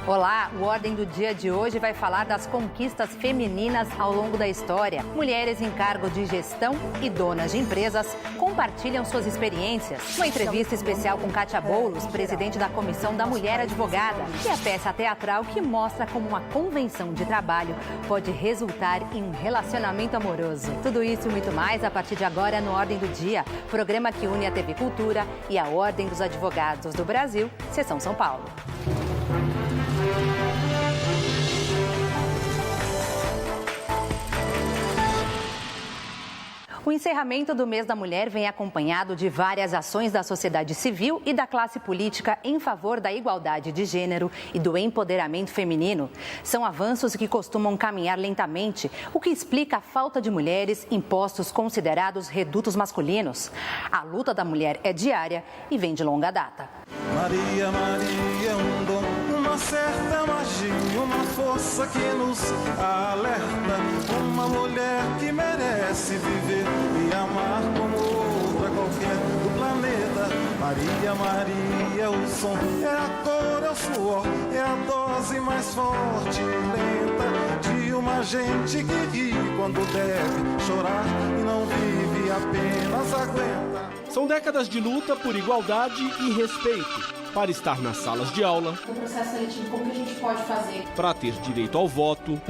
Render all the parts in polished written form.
Olá, o Ordem do Dia de hoje vai falar das conquistas femininas ao longo da história. Mulheres em cargo de gestão e donas de empresas compartilham suas experiências. Uma entrevista especial com Kátia Boulos, presidente da Comissão da Mulher Advogada, e a peça teatral que mostra como uma convenção de trabalho pode resultar em um relacionamento amoroso. Tudo isso e muito mais a partir de agora no Ordem do Dia, programa que une a TV Cultura e a Ordem dos Advogados do Brasil, Seção São Paulo. O encerramento do Mês da Mulher vem acompanhado de várias ações da sociedade civil e da classe política em favor da igualdade de gênero e do empoderamento feminino. São avanços que costumam caminhar lentamente, o que explica a falta de mulheres em postos considerados redutos masculinos. A luta da mulher é diária e vem de longa data. Maria, Maria, um dom, uma certa magia, uma força que nos alerta. Uma mulher que merece viver e amar como outra qualquer do planeta. Maria, Maria, o som é a cor, é o suor, é a dose mais forte e lenta de uma gente que ri quando deve chorar e não vive, apenas aguenta. São décadas de luta por igualdade e respeito, para estar nas salas de aula, o processo seletivo, como que a gente pode fazer? Para ter direito ao voto,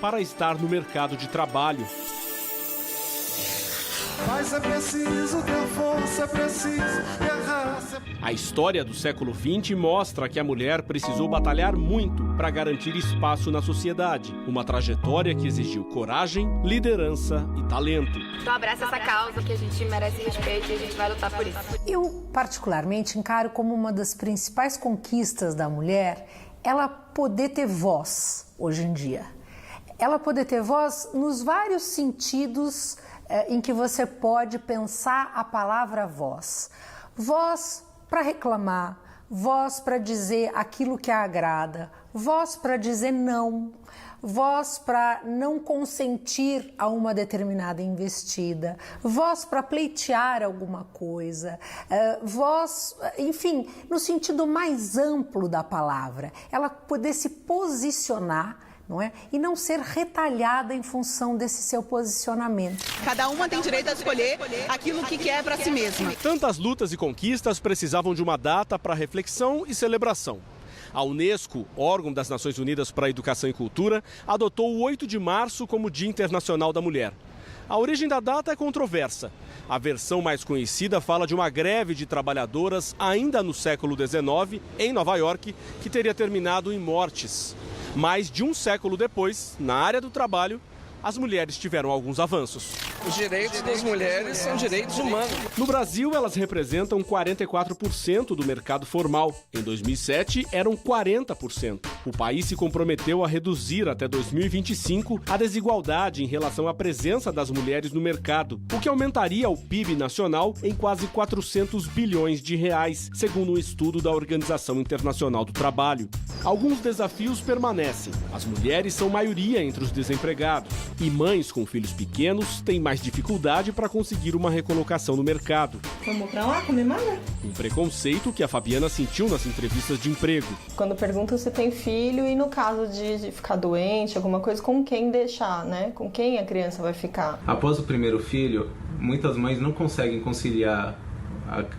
para estar no mercado de trabalho. Mas é preciso ter força, é preciso ter raça. A história do século XX mostra que a mulher precisou batalhar muito para garantir espaço na sociedade. Uma trajetória que exigiu coragem, liderança e talento. Então abraça essa causa que a gente merece respeito e a gente vai lutar por isso. Eu, particularmente, encaro como uma das principais conquistas da mulher ela poder ter voz hoje em dia. Ela poder ter voz nos vários sentidos em que você pode pensar a palavra voz. Voz para reclamar, voz para dizer aquilo que a agrada, voz para dizer não, voz para não consentir a uma determinada investida, voz para pleitear alguma coisa, voz, enfim, no sentido mais amplo da palavra, ela poder se posicionar, não é? E não ser retalhada em função desse seu posicionamento. Cada uma tem direito a escolher aquilo que quer para si mesma. Tantas lutas e conquistas precisavam de uma data para reflexão e celebração. A Unesco, órgão das Nações Unidas para a Educação e Cultura, adotou o 8 de março como Dia Internacional da Mulher. A origem da data é controversa. A versão mais conhecida fala de uma greve de trabalhadoras ainda no século XIX, em Nova York, que teria terminado em mortes. Mais de um século depois, na área do trabalho, as mulheres tiveram alguns avanços. Os direitos das mulheres são direitos humanos. No Brasil, elas representam 44% do mercado formal. Em 2007, eram 40%. O país se comprometeu a reduzir até 2025 a desigualdade em relação à presença das mulheres no mercado, o que aumentaria o PIB nacional em quase 400 bilhões de reais, segundo um estudo da Organização Internacional do Trabalho. Alguns desafios permanecem. As mulheres são maioria entre os desempregados. E mães com filhos pequenos têm mais dificuldade para conseguir uma recolocação no mercado. Vamos pra lá comer manga? Um preconceito que a Fabiana sentiu nas entrevistas de emprego. Quando perguntam se tem filho e no caso de ficar doente, alguma coisa, com quem deixar, né? Com quem a criança vai ficar? Após o primeiro filho, muitas mães não conseguem conciliar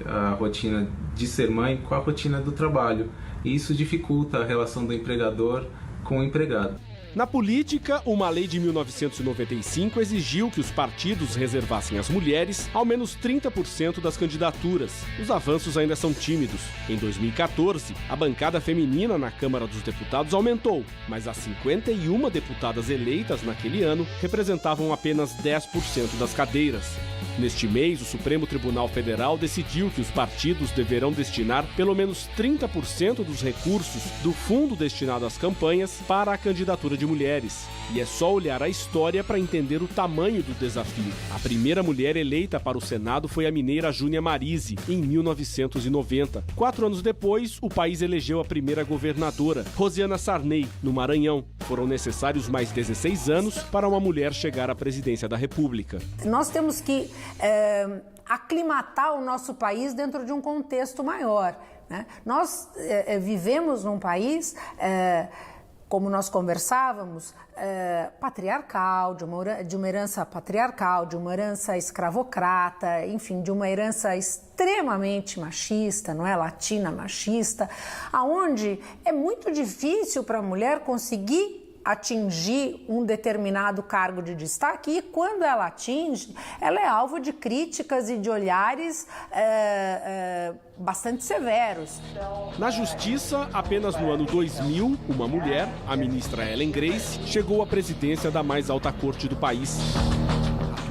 a rotina de ser mãe com a rotina do trabalho. E isso dificulta a relação do empregador com o empregado. Na política, uma lei de 1995 exigiu que os partidos reservassem às mulheres ao menos 30% das candidaturas. Os avanços ainda são tímidos. Em 2014, a bancada feminina na Câmara dos Deputados aumentou, mas as 51 deputadas eleitas naquele ano representavam apenas 10% das cadeiras. Neste mês, o Supremo Tribunal Federal decidiu que os partidos deverão destinar pelo menos 30% dos recursos do fundo destinado às campanhas para a candidatura de mulheres. E é só olhar a história para entender o tamanho do desafio. A primeira mulher eleita para o Senado foi a mineira Júnia Marise, em 1990. 4 anos depois, o país elegeu a primeira governadora, Rosiana Sarney, no Maranhão. Foram necessários mais 16 anos para uma mulher chegar à presidência da República. Nós temos que aclimatar o nosso país dentro de um contexto maior. né? Nós vivemos num país, como nós conversávamos, patriarcal, de uma herança patriarcal, de uma herança escravocrata, enfim, de uma herança extremamente machista, não é? Latina machista, aonde é muito difícil para a mulher conseguir atingir um determinado cargo de destaque, e quando ela atinge, ela é alvo de críticas e de olhares bastante severos. Na Justiça, apenas no ano 2000, uma mulher, a ministra Ellen Grace, chegou à presidência da mais alta corte do país.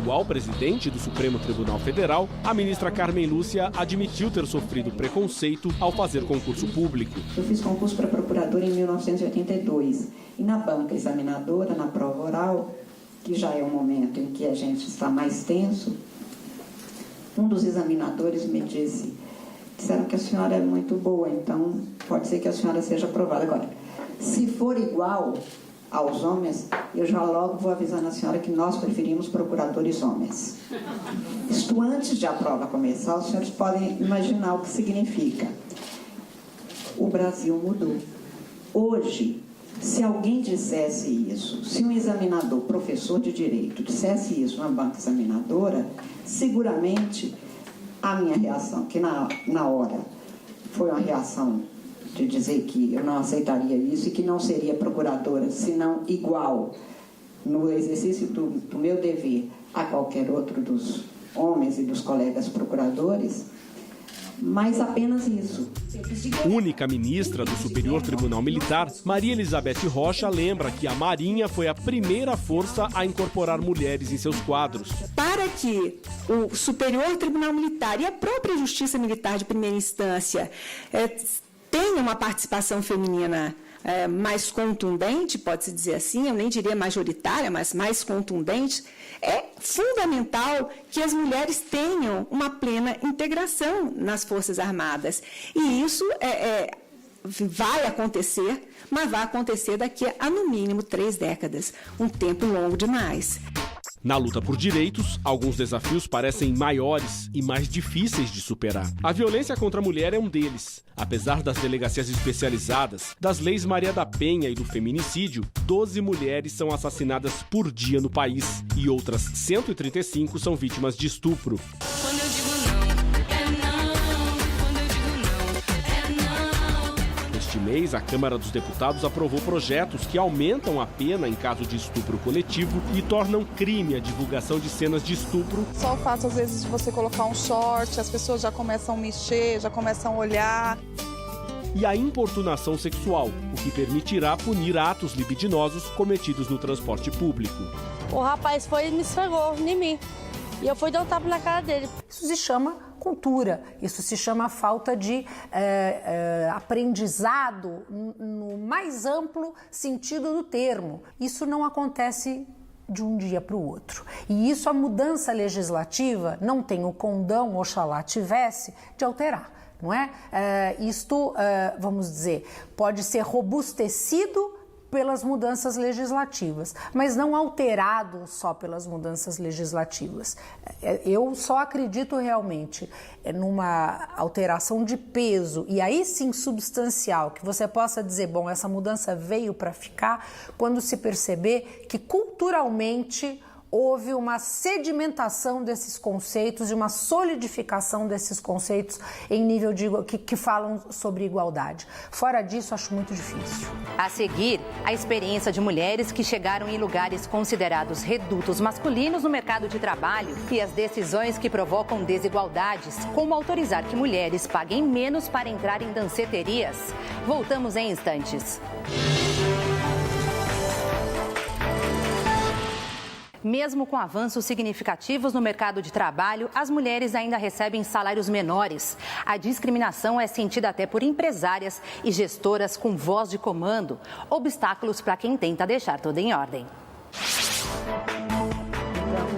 Atual presidente do Supremo Tribunal Federal, a ministra Carmen Lúcia admitiu ter sofrido preconceito ao fazer concurso público. Eu fiz concurso para procuradora em 1982 e na banca examinadora, na prova oral, que já é o momento em que a gente está mais tenso, um dos examinadores me disseram que a senhora é muito boa, então pode ser que a senhora seja aprovada. Agora, se for igual aos homens, eu já logo vou avisando a senhora que nós preferimos procuradores homens. Isto antes de a prova começar, os senhores podem imaginar o que significa. O Brasil mudou. Hoje, se alguém dissesse isso, se um examinador, professor de direito, dissesse isso numa banca examinadora, seguramente a minha reação, que na hora foi uma reação de dizer que eu não aceitaria isso e que não seria procuradora, senão igual no exercício do meu dever a qualquer outro dos homens e dos colegas procuradores, mas apenas isso. Única ministra do Superior Tribunal Militar, Maria Elizabeth Rocha lembra que a Marinha foi a primeira força a incorporar mulheres em seus quadros. Para que o Superior Tribunal Militar e a própria Justiça Militar de primeira instância tenha uma participação feminina mais contundente, pode-se dizer assim, eu nem diria majoritária, mas mais contundente, é fundamental que as mulheres tenham uma plena integração nas Forças Armadas. E isso vai acontecer, mas vai acontecer daqui a, no mínimo, 3 décadas, um tempo longo demais. Na luta por direitos, alguns desafios parecem maiores e mais difíceis de superar. A violência contra a mulher é um deles. Apesar das delegacias especializadas, das leis Maria da Penha e do feminicídio, 12 mulheres são assassinadas por dia no país e outras 135 são vítimas de estupro. Quando eu digo não, é não. Quando eu digo não, é não. Neste mês, a Câmara dos Deputados aprovou projetos que aumentam a pena em caso de estupro coletivo e tornam crime a divulgação de cenas de estupro. Só o fato, às vezes, de você colocar um short, as pessoas já começam a mexer, já começam a olhar. E a importunação sexual, o que permitirá punir atos libidinosos cometidos no transporte público. O rapaz foi e me esfregou em mim. E eu fui dar um tapa na cara dele. Isso se chama cultura, isso se chama falta de aprendizado no mais amplo sentido do termo. Isso não acontece de um dia para o outro. E isso a mudança legislativa não tem o condão, oxalá tivesse, de alterar. Não é? Isto, vamos dizer, pode ser robustecido pelas mudanças legislativas, mas não alterado só pelas mudanças legislativas. Eu só acredito realmente numa alteração de peso, e aí sim substancial, que você possa dizer, bom, essa mudança veio para ficar, quando se perceber que culturalmente houve uma sedimentação desses conceitos e uma solidificação desses conceitos em nível de que falam sobre igualdade. Fora disso, acho muito difícil. A seguir, a experiência de mulheres que chegaram em lugares considerados redutos masculinos no mercado de trabalho e as decisões que provocam desigualdades, como autorizar que mulheres paguem menos para entrar em danceterias. Voltamos em instantes. Mesmo com avanços significativos no mercado de trabalho, as mulheres ainda recebem salários menores. A discriminação é sentida até por empresárias e gestoras com voz de comando. Obstáculos para quem tenta deixar tudo em ordem.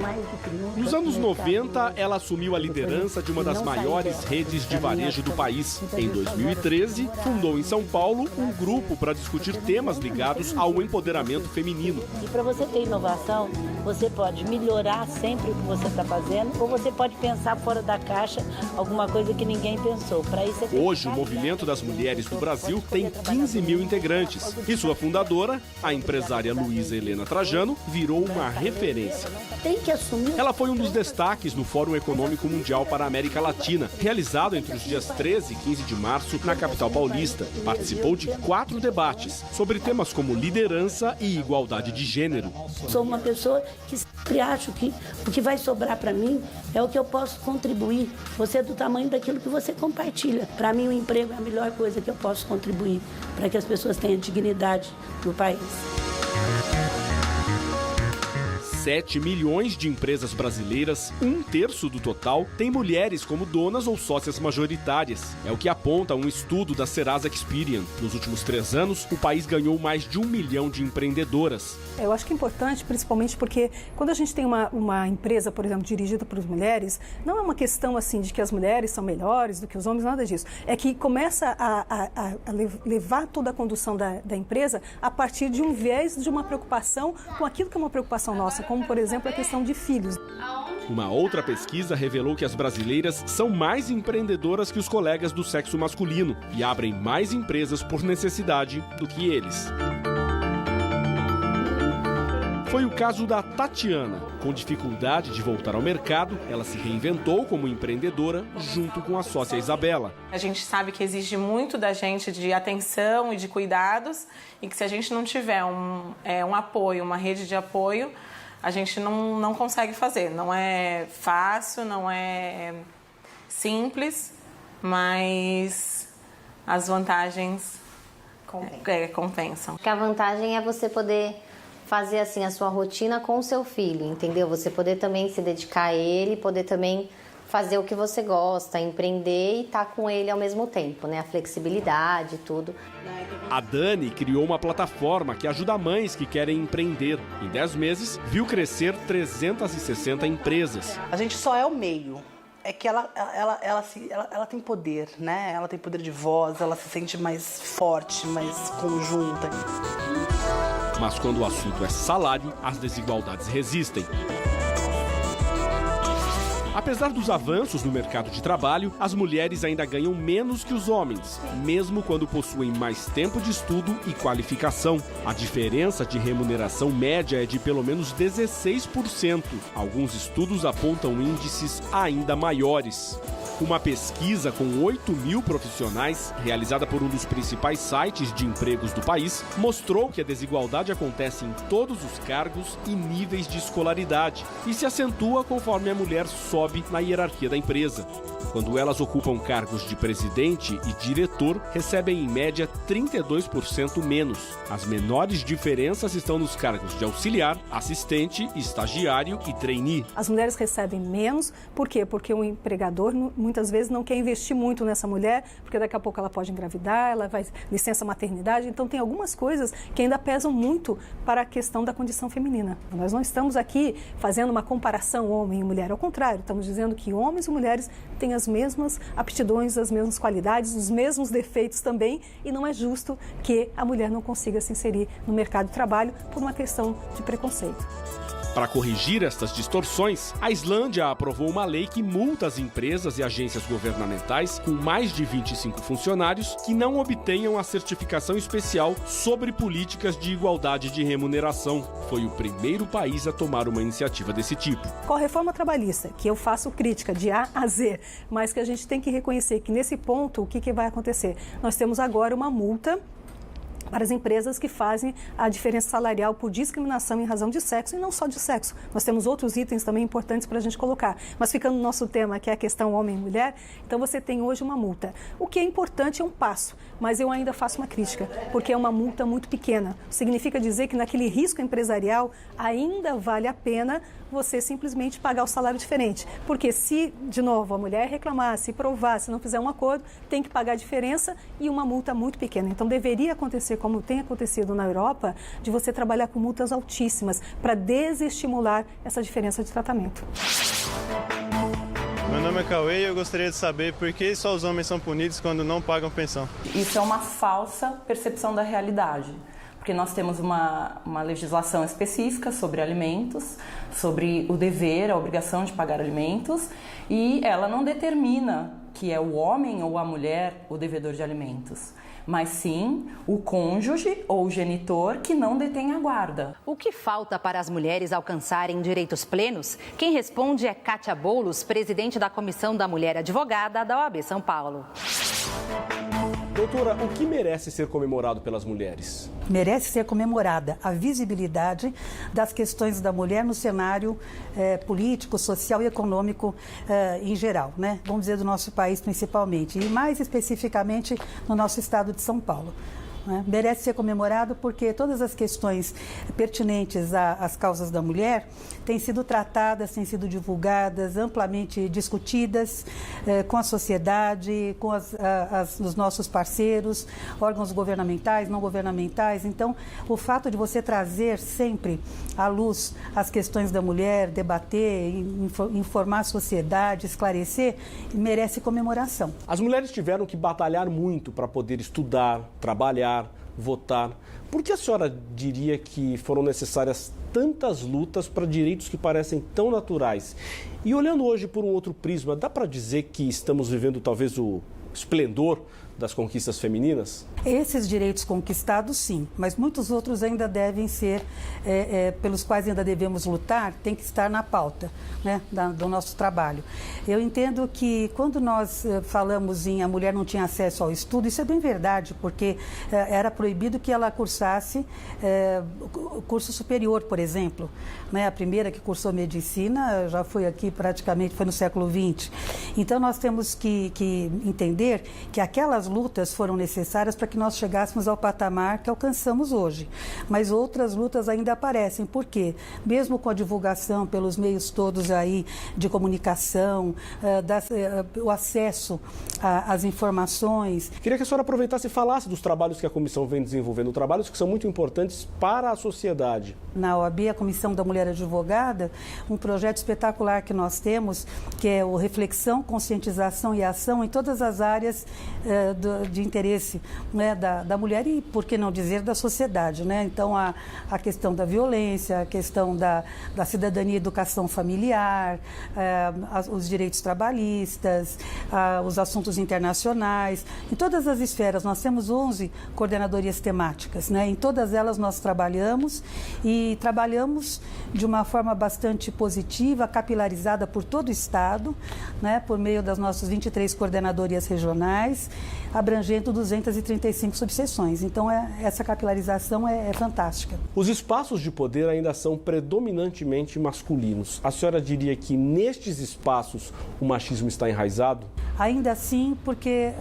Mais de 500 Nos anos 90, ela assumiu a liderança de uma das maiores redes de varejo do país. Em 2013, fundou em São Paulo um grupo para discutir temas ligados ao empoderamento feminino. E para você ter inovação, você pode melhorar sempre o que você está fazendo, ou você pode pensar fora da caixa alguma coisa que ninguém pensou. Para isso, hoje, o movimento das mulheres do Brasil tem 15 mil integrantes. E sua fundadora, a empresária Luísa Helena Trajano, virou uma referência. Tem que assumir. Ela foi um dos destaques no Fórum Econômico Mundial para a América Latina, realizado entre os dias 13 e 15 de março na capital paulista. Participou de 4 debates sobre temas como liderança e igualdade de gênero. Sou uma pessoa que sempre acho que o que vai sobrar para mim é o que eu posso contribuir. Você é do tamanho daquilo que você compartilha. Para mim, o emprego é a melhor coisa que eu posso contribuir para que as pessoas tenham dignidade no país. 7 milhões de empresas brasileiras, 1/3 do total, tem mulheres como donas ou sócias majoritárias. É o que aponta um estudo da Serasa Experian. Nos últimos 3 anos, o país ganhou mais de 1 milhão de empreendedoras. Eu acho que é importante, principalmente porque quando a gente tem uma empresa, por exemplo, dirigida por mulheres, não é uma questão assim de que as mulheres são melhores do que os homens, nada disso. É que começa a levar toda a condução da empresa a partir de um viés de uma preocupação com aquilo que é uma preocupação nossa, como, por exemplo, a questão de filhos. Uma outra pesquisa revelou que as brasileiras são mais empreendedoras que os colegas do sexo masculino e abrem mais empresas por necessidade do que eles. Foi o caso da Tatiana. Com dificuldade de voltar ao mercado, ela se reinventou como empreendedora junto com a sócia Isabela. A gente sabe que exige muito da gente de atenção e de cuidados e que se a gente não tiver um apoio, uma rede de apoio, a gente não consegue fazer. Não é fácil, não é simples, mas as vantagens compensam. A vantagem é você poder fazer assim a sua rotina com o seu filho, entendeu? Você poder também se dedicar a ele, poder também fazer o que você gosta, empreender e estar com ele ao mesmo tempo, né? A flexibilidade e tudo. A Dani criou uma plataforma que ajuda mães que querem empreender. Em 10 meses, viu crescer 360 empresas. A gente só é o meio. É que ela tem poder, né? Ela tem poder de voz, ela se sente mais forte, mais conjunta. Mas quando o assunto é salário, as desigualdades resistem. Apesar dos avanços no mercado de trabalho, as mulheres ainda ganham menos que os homens, mesmo quando possuem mais tempo de estudo e qualificação. A diferença de remuneração média é de pelo menos 16%. Alguns estudos apontam índices ainda maiores. Uma pesquisa com 8 mil profissionais, realizada por um dos principais sites de empregos do país, mostrou que a desigualdade acontece em todos os cargos e níveis de escolaridade e se acentua conforme a mulher sobe na hierarquia da empresa. Quando elas ocupam cargos de presidente e diretor, recebem em média 32% menos. As menores diferenças estão nos cargos de auxiliar, assistente, estagiário e trainee. As mulheres recebem menos, por quê? Porque o empregador muitas vezes não quer investir muito nessa mulher, porque daqui a pouco ela pode engravidar, ela vai licença maternidade, então tem algumas coisas que ainda pesam muito para a questão da condição feminina. Nós não estamos aqui fazendo uma comparação homem e mulher, ao contrário, estamos dizendo que homens e mulheres têm as mesmas aptidões, as mesmas qualidades, os mesmos defeitos também, e não é justo que a mulher não consiga se inserir no mercado de trabalho por uma questão de preconceito. Para corrigir estas distorções, a Islândia aprovou uma lei que multa as empresas e agências governamentais com mais de 25 funcionários que não obtenham a certificação especial sobre políticas de igualdade de remuneração. Foi o primeiro país a tomar uma iniciativa desse tipo. Com a reforma trabalhista, que eu faço crítica de A a Z, mas que a gente tem que reconhecer que nesse ponto, o que vai acontecer? Nós temos agora uma multa para as empresas que fazem a diferença salarial por discriminação em razão de sexo, e não só de sexo. Nós temos outros itens também importantes para a gente colocar. Mas ficando no nosso tema, que é a questão homem e mulher, então você tem hoje uma multa. O que é importante é um passo, mas eu ainda faço uma crítica, porque é uma multa muito pequena. Significa dizer que naquele risco empresarial ainda vale a pena você simplesmente pagar o salário diferente. Porque se, de novo, a mulher reclamar, se provar, se não fizer um acordo, tem que pagar a diferença e uma multa muito pequena. Então deveria acontecer como tem acontecido na Europa, de você trabalhar com multas altíssimas para desestimular essa diferença de tratamento. Meu nome é Cauê e eu gostaria de saber por que só os homens são punidos quando não pagam pensão. Isso é uma falsa percepção da realidade, porque nós temos uma legislação específica sobre alimentos, sobre o dever, a obrigação de pagar alimentos, e ela não determina que é o homem ou a mulher o devedor de alimentos, mas sim o cônjuge ou o genitor que não detém a guarda. O que falta para as mulheres alcançarem direitos plenos? Quem responde é Kátia Boulos, presidente da Comissão da Mulher Advogada da OAB São Paulo. Doutora, o que merece ser comemorado pelas mulheres? Merece ser comemorada a visibilidade das questões da mulher no cenário político, social e econômico em geral, né? Vamos dizer, do nosso país principalmente, e mais especificamente no nosso estado de São Paulo. Merece ser comemorado porque todas as questões pertinentes às causas da mulher têm sido tratadas, têm sido divulgadas, amplamente discutidas com a sociedade, com os nossos parceiros, órgãos governamentais, não governamentais. Então, o fato de você trazer sempre à luz as questões da mulher, debater, informar a sociedade, esclarecer, merece comemoração. As mulheres tiveram que batalhar muito para poder estudar, trabalhar, votar. Por que a senhora diria que foram necessárias tantas lutas para direitos que parecem tão naturais? E olhando hoje por um outro prisma, dá para dizer que estamos vivendo talvez o esplendor das conquistas femininas? Esses direitos conquistados, sim, mas muitos outros ainda devem ser, pelos quais ainda devemos lutar, tem que estar na pauta, né, do nosso trabalho. Eu entendo que quando nós falamos em a mulher não tinha acesso ao estudo, isso é bem verdade, porque era proibido que ela cursasse curso superior, por exemplo. Né? A primeira que cursou medicina já foi aqui praticamente, foi no século XX. Então nós temos que entender que aquelas lutas foram necessárias para que nós chegássemos ao patamar que alcançamos hoje. Mas outras lutas ainda aparecem. Por quê? Mesmo com a divulgação pelos meios todos aí de comunicação, o acesso às informações. Queria que a senhora aproveitasse e falasse dos trabalhos que a comissão vem desenvolvendo, trabalhos que são muito importantes para a sociedade. Na OAB, a Comissão da Mulher Advogada, um projeto espetacular que nós temos, que é o Reflexão, Conscientização e Ação em todas as áreas de interesse, né, da mulher e, por que não dizer, da sociedade. Né? Então, a questão da violência, a questão da cidadania e educação familiar, os direitos trabalhistas, os assuntos internacionais. Em todas as esferas, nós temos 11 coordenadorias temáticas. Né? Em todas elas nós trabalhamos e trabalhamos de uma forma bastante positiva, capilarizada por todo o Estado, né? Por meio das nossas 23 coordenadorias regionais, abrangendo 235 subseções. Então, essa capilarização é fantástica. Os espaços de poder ainda são predominantemente masculinos. A senhora diria que nestes espaços o machismo está enraizado? Ainda assim, porque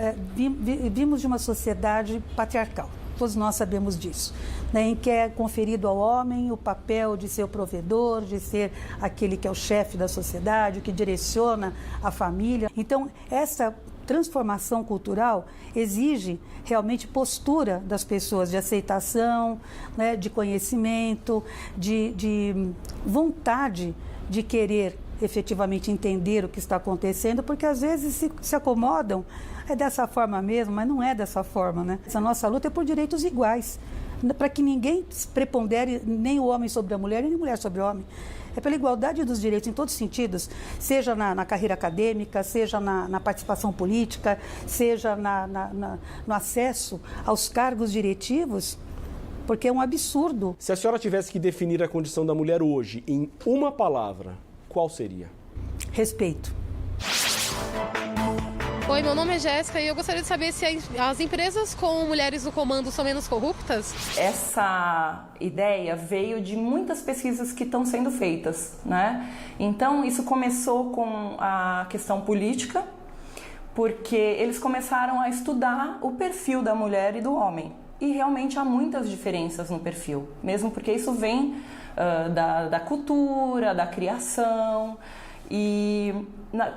vimos de uma sociedade patriarcal. Todos nós sabemos disso, né, em que é conferido ao homem o papel de ser o provedor, de ser aquele que é o chefe da sociedade, que direciona a família. Então, essa transformação cultural exige realmente postura das pessoas, de aceitação, né, de conhecimento, de vontade de querer efetivamente entender o que está acontecendo, porque às vezes se acomodam, é dessa forma mesmo, mas não é dessa forma, né? Essa nossa luta é por direitos iguais, para que ninguém prepondere nem o homem sobre a mulher, nem a mulher sobre o homem. É pela igualdade dos direitos em todos os sentidos, seja na carreira acadêmica, seja na participação política, seja no acesso aos cargos diretivos, porque é um absurdo. Se a senhora tivesse que definir a condição da mulher hoje em uma palavra, qual seria? Respeito. Oi, meu nome é Jéssica e eu gostaria de saber se as empresas com mulheres no comando são menos corruptas? Essa ideia veio de muitas pesquisas que estão sendo feitas, né? Então, isso começou com a questão política, porque eles começaram a estudar o perfil da mulher e do homem. E realmente há muitas diferenças no perfil, mesmo porque isso vem da cultura, da criação. E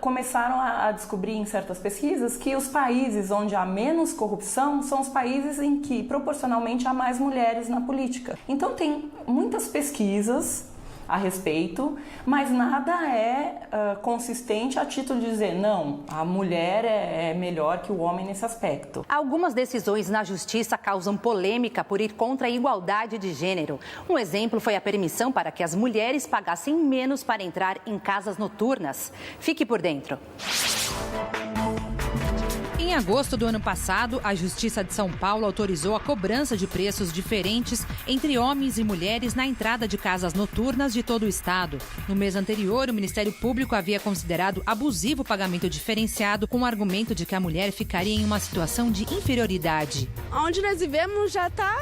começaram a descobrir em certas pesquisas que os países onde há menos corrupção são os países em que proporcionalmente há mais mulheres na política. Então tem muitas pesquisas a respeito, mas nada é consistente a título de dizer não, a mulher é melhor que o homem nesse aspecto. Algumas decisões na justiça causam polêmica por ir contra a igualdade de gênero. Um exemplo foi a permissão para que as mulheres pagassem menos para entrar em casas noturnas. Fique por dentro. Em agosto do ano passado, a Justiça de São Paulo autorizou a cobrança de preços diferentes entre homens e mulheres na entrada de casas noturnas de todo o estado. No mês anterior, o Ministério Público havia considerado abusivo o pagamento diferenciado com o argumento de que a mulher ficaria em uma situação de inferioridade. Onde nós vivemos já está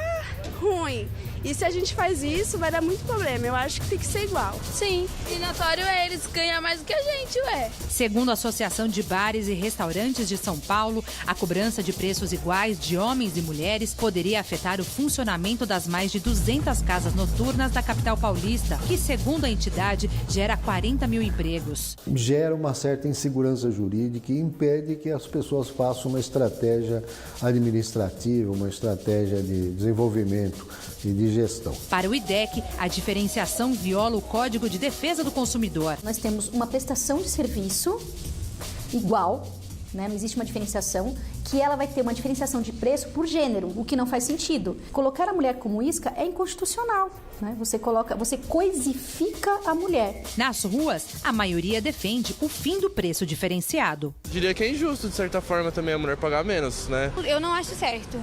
ruim. E se a gente faz isso, vai dar muito problema. Eu acho que tem que ser igual. Sim, e notório é eles ganham mais do que a gente, ué. Segundo a Associação de Bares e Restaurantes de São Paulo, a cobrança de preços iguais de homens e mulheres poderia afetar o funcionamento das mais de 200 casas noturnas da capital paulista, que, segundo a entidade, gera 40 mil empregos. Gera uma certa insegurança jurídica e impede que as pessoas façam uma estratégia administrativa, uma estratégia de desenvolvimento e de gestão. Para o IDEC, a diferenciação viola o Código de Defesa do Consumidor. Nós temos uma prestação de serviço igual, né? Não existe uma diferenciação, que ela vai ter uma diferenciação de preço por gênero, o que não faz sentido. Colocar a mulher como isca é inconstitucional, né? Você coisifica a mulher. Nas ruas, a maioria defende o fim do preço diferenciado. Diria que é injusto, de certa forma, também a mulher pagar menos, né? Eu não acho certo.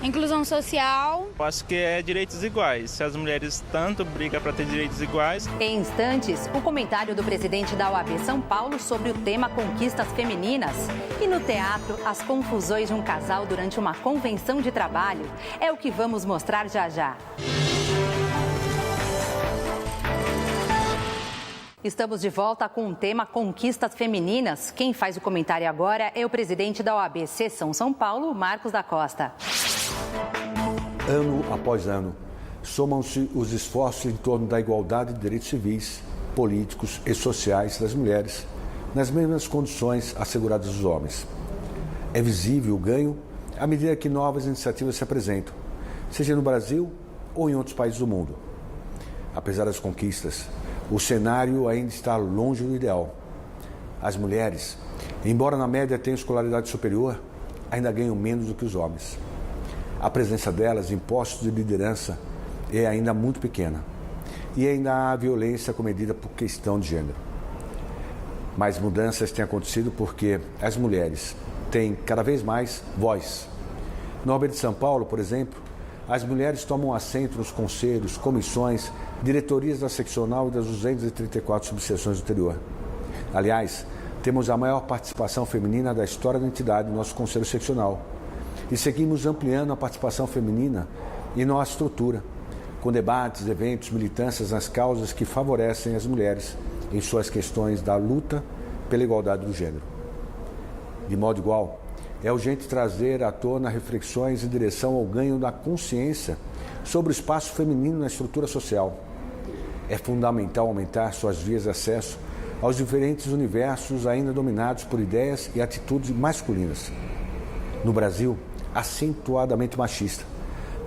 Inclusão social. Eu acho que é direitos iguais. Se as mulheres tanto brigam para ter direitos iguais. Em instantes, o comentário do presidente da OAB São Paulo sobre o tema conquistas femininas. E no teatro, as confusões de um casal durante uma convenção de trabalho. É o que vamos mostrar já já. Estamos de volta com o tema Conquistas Femininas. Quem faz o comentário agora é o presidente da OAB Seção São Paulo, Marcos da Costa. Ano após ano, somam-se os esforços em torno da igualdade de direitos civis, políticos e sociais das mulheres, nas mesmas condições asseguradas dos homens. É visível o ganho à medida que novas iniciativas se apresentam, seja no Brasil ou em outros países do mundo. Apesar das conquistas, o cenário ainda está longe do ideal. As mulheres, embora na média tenham escolaridade superior, ainda ganham menos do que os homens. A presença delas em postos de liderança é ainda muito pequena. E ainda há violência comedida por questão de gênero. Mas mudanças têm acontecido porque as mulheres têm cada vez mais voz. Na OAB de São Paulo, por exemplo, as mulheres tomam assento nos conselhos, comissões, diretorias da seccional e das 234 subseções do interior. Aliás, temos a maior participação feminina da história da entidade no nosso conselho seccional. E seguimos ampliando a participação feminina em nossa estrutura, com debates, eventos, militâncias nas causas que favorecem as mulheres em suas questões da luta pela igualdade do gênero. De modo igual, é urgente trazer à tona reflexões em direção ao ganho da consciência sobre o espaço feminino na estrutura social. É fundamental aumentar suas vias de acesso aos diferentes universos ainda dominados por ideias e atitudes masculinas. No Brasil, acentuadamente machista,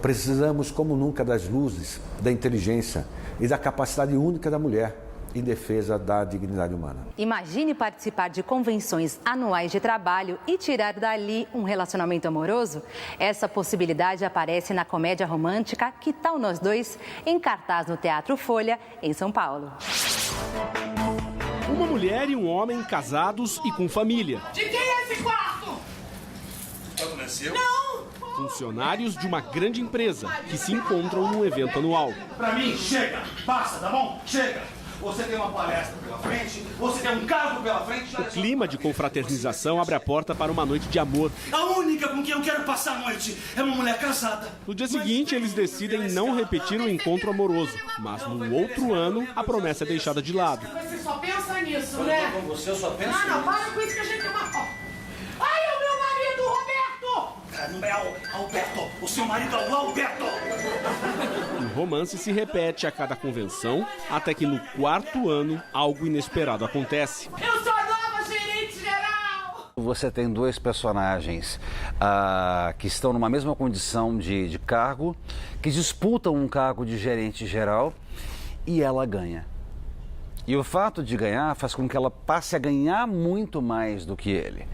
precisamos como nunca das luzes, da inteligência e da capacidade única da mulher em defesa da dignidade humana. Imagine participar de convenções anuais de trabalho e tirar dali um relacionamento amoroso? Essa possibilidade aparece na comédia romântica Que Tal Nós Dois, em cartaz no Teatro Folha, em São Paulo. Uma mulher e um homem casados e com família. De quem é esse quarto? Não! Funcionários de uma grande empresa que se encontram num evento anual. Pra mim, chega! Basta, tá bom? Chega! Você tem uma palestra pela frente, você tem um cargo pela frente... O clima de confraternização abre a porta para uma noite de amor. A única com quem eu quero passar a noite é uma mulher casada. No dia seguinte, eles decidem não repetir o encontro amoroso. Mas no outro ano, a promessa é deixada de lado. Você só pensa nisso, né? Com você, eu só penso nisso. Não, para com isso que a gente tem uma... Ai, é o meu marido, Roberto! Não é Alberto, o seu marido é o Alberto! O romance se repete a cada convenção, até que no quarto ano, algo inesperado acontece. Eu sou a nova Você tem dois personagens que estão numa mesma condição de cargo, que disputam um cargo de gerente geral e ela ganha. E o fato de ganhar faz com que ela passe a ganhar muito mais do que ele.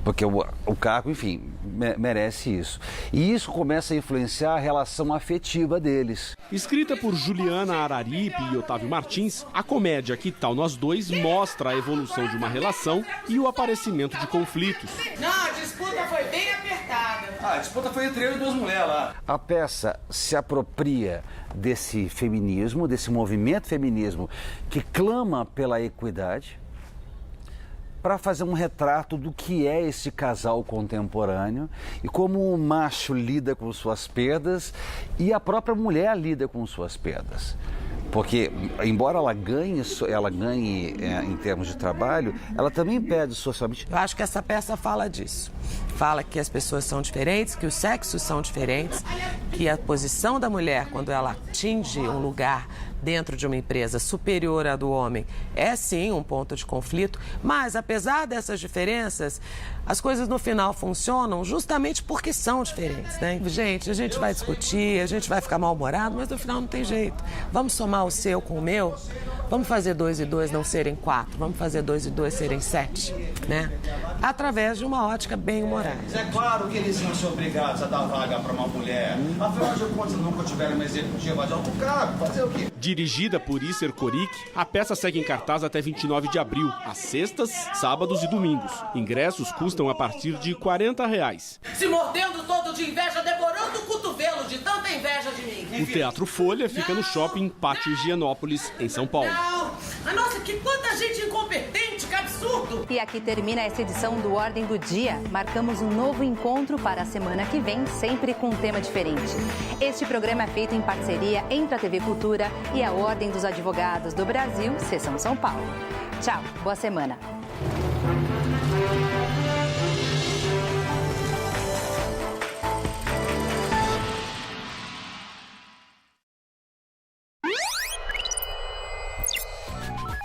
Porque o cargo, enfim, merece isso. E isso começa a influenciar a relação afetiva deles. Escrita por Juliana Araripe e Otávio Martins, a comédia Que Tal Nós Dois mostra a evolução de uma relação e o aparecimento de conflitos. Não, a disputa foi bem apertada. A disputa foi entre eu e duas mulheres lá. A peça se apropria desse feminismo, desse movimento feminismo que clama pela equidade, para fazer um retrato do que é esse casal contemporâneo e como o macho lida com suas perdas e a própria mulher lida com suas perdas. Porque, embora ela ganhe em termos de trabalho, ela também perde socialmente. Eu acho que essa peça fala disso. Fala que as pessoas são diferentes, que os sexos são diferentes, que a posição da mulher, quando ela atinge um lugar dentro de uma empresa superior à do homem, é sim um ponto de conflito, mas apesar dessas diferenças, as coisas no final funcionam justamente porque são diferentes, né? Gente, a gente vai discutir, a gente vai ficar mal-humorado, mas no final não tem jeito. Vamos somar o seu com o meu? Vamos fazer 2 e 2 não serem 4, vamos fazer 2 e 2 serem 7, né? Através de uma ótica bem humorada. É claro que eles iam ser obrigados a dar vaga para uma mulher. Afinal de contas, nunca tiveram uma executiva de alto cargo. Fazer o quê? Dirigida por Isser Coric, a peça segue em cartaz até 29 de abril, às sextas, sábados e domingos. Ingressos custam a partir de R$40. Se mordendo todo de inveja, devorando o cotovelo de tanta inveja de mim. O Teatro Folha fica no shopping Pátio Higienópolis, em São Paulo. Não, nossa, que quanta gente incompetente, que absurdo. E aqui termina essa edição do Ordem do Dia. Marcamos um novo encontro para a semana que vem, sempre com um tema diferente. Este programa é feito em parceria entre a TV Cultura e a Ordem dos Advogados do Brasil, Seção São Paulo. Tchau, boa semana.